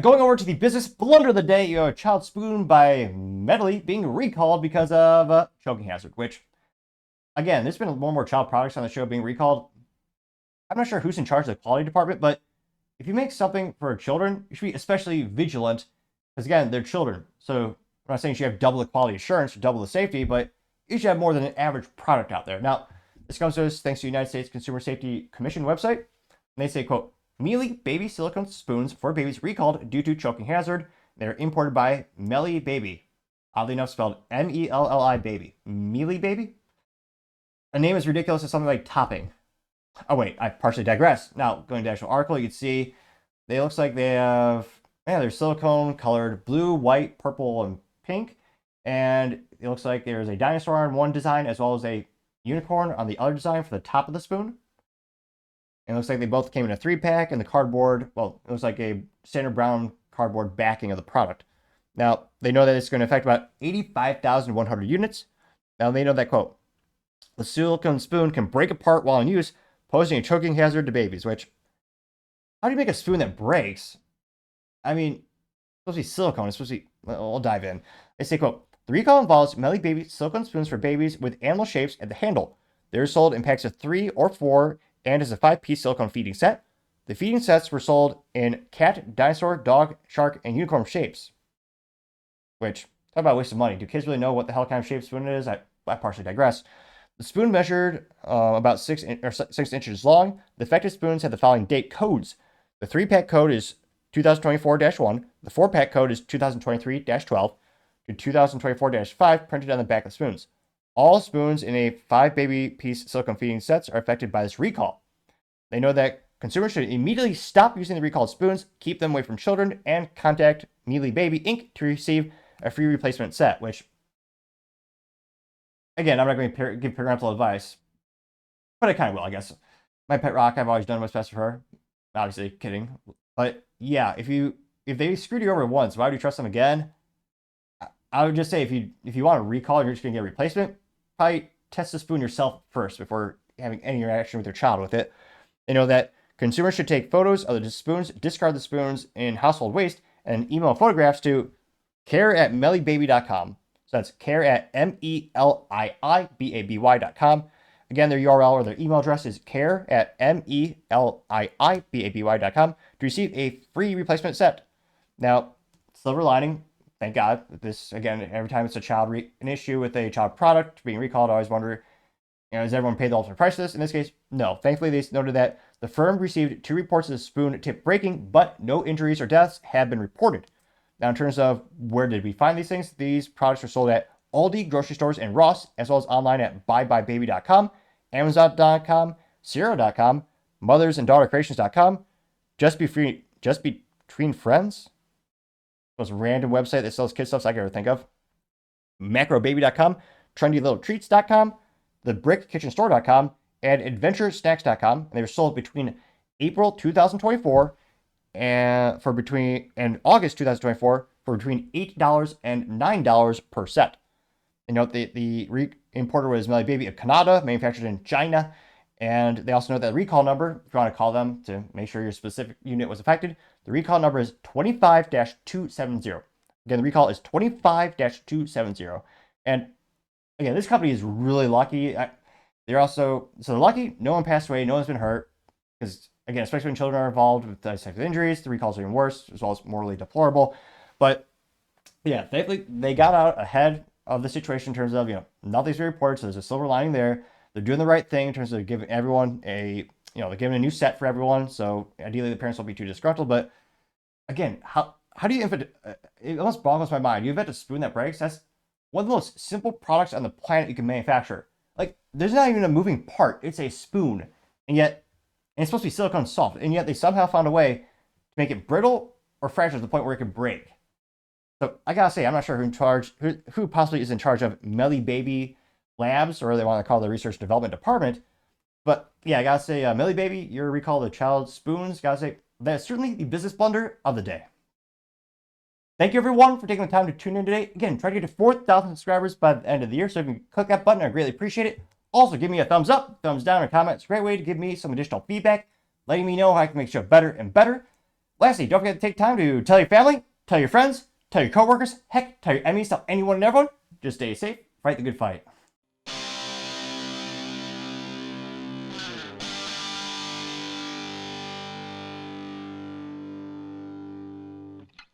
Going over to the business blunder of the day, you have a child spoon by Melii being recalled because of choking hazard, which, again, there's been more and more child products on the show being recalled. I'm not sure who's in charge of the quality department, but if you make something for children, you should be especially vigilant because, again, they're children. So I'm not saying you should have double the quality assurance or double the safety, but you should have more than an average product out there. Now, this comes to us thanks to the United States Consumer Safety Commission website. And they say, quote, Melii baby silicone spoons for babies recalled due to choking hazard. They're imported by Melii Baby. Oddly enough, spelled M-E-L-L-I Baby. Melii Baby? A name as ridiculous as something like topping. Oh, wait, I partially digress. Now, going to the actual article, you can see they looks like they have, they're silicone colored blue, white, purple, and pink. And it looks like there's a dinosaur on one design as well as a unicorn on the other design for the top of the spoon. And it looks like they both came in a 3-pack, and the cardboard, well, it looks like a standard brown cardboard backing of the product. Now, they know that it's going to affect about 85,100 units. Now, they know that, quote, the silicone spoon can break apart while in use, posing a choking hazard to babies, which, how do you make a spoon that breaks? I mean, it's supposed to be silicone. It's supposed to be, well, I'll dive in. They say, quote, the recall involves Melii Baby silicone spoons for babies with animal shapes at the handle. They're sold in packs of 3 or 4 and as a 5-piece silicone feeding set. The feeding sets were sold in cat, dinosaur, dog, shark, and unicorn shapes. Which, talk about a waste of money. Do kids really know what the hell kind of shape spoon it is? I partially digress. The spoon measured about 6 inches long. The affected spoons have the following date codes. The 3-pack code is 2024-1. The 4-pack code is 2023-12 to 2024-5 printed on the back of the spoons. All spoons in a 5-baby-piece silicone feeding sets are affected by this recall. They know that consumers should immediately stop using the recalled spoons, keep them away from children, and contact Melii Baby Inc. to receive a free replacement set, which, again, I'm not going to give parental advice, but I kind of will, I guess. My pet rock, I've always done what's best for her. Obviously, kidding. But yeah, if they screwed you over once, why would you trust them again? I would just say if you want to recall and you're just going to get a replacement, probably test the spoon yourself first before having any interaction with your child with it. They know that consumers should take photos of the spoons, discard the spoons in household waste, and email photographs to care@meliibaby.com. So that's care@meliibaby.com. Again, their URL or their email address is care@meliibaby.com to receive a free replacement set. Now, silver lining, thank God. This, again, every time it's an issue with a child product being recalled, I always wonder, does everyone pay the ultimate price for this? In this case, no. Thankfully, they noted that the firm received 2 reports of the spoon tip breaking, but no injuries or deaths have been reported. Now, in terms of where did we find these things, these products are sold at Aldi, grocery stores, and Ross, as well as online at buybybaby.com, Amazon.com, Sierra.com, mothersanddaughtercreations.com, Just Between Friends, most random website that sells kid stuff I can ever think of, macrobaby.com, trendylittle-treats.com, thebrickkitchenstore.com, and adventuresnacks.com. And they were sold between April 2024 and August 2024 for between $8 and $9 per set. And note the importer was Melii Baby of Canada, manufactured in China. And they also note that the recall number, if you want to call them to make sure your specific unit was affected, the recall number is 25-270. Again, the recall is 25-270. And again, this company is really lucky. They're lucky no one passed away, no one's been hurt. Because, again, especially when children are involved with dissected injuries, the recalls are even worse, as well as morally deplorable. But yeah, they got out ahead of the situation in terms of, nothing's been reported, so there's a silver lining there. They're doing the right thing in terms of giving everyone they're giving a new set for everyone. So ideally the parents won't be too disgruntled. But again, how do you invent, it almost boggles my mind. You invent a spoon that breaks? That's one of the most simple products on the planet you can manufacture. Like, there's not even a moving part. It's a spoon. And it's supposed to be silicone soft. And yet they somehow found a way to make it brittle or fragile to the point where it could break. So I gotta say, I'm not sure who possibly is in charge of Melii Baby Labs, or they want to call the research development department. But yeah, I gotta say, Melii Baby, your recall of the child spoons, gotta say, that's certainly the business blunder of the day. Thank you everyone for taking the time to tune in today. Again, try to get to 4,000 subscribers by the end of the year, so if you can click that button, I greatly appreciate it. Also, give me a thumbs up, thumbs down, or comment. It's a great way to give me some additional feedback, letting me know how I can make the show better and better. Lastly, don't forget to take time to tell your family, tell your friends, tell your coworkers, heck, tell your enemies, tell anyone and everyone. Just stay safe, fight the good fight.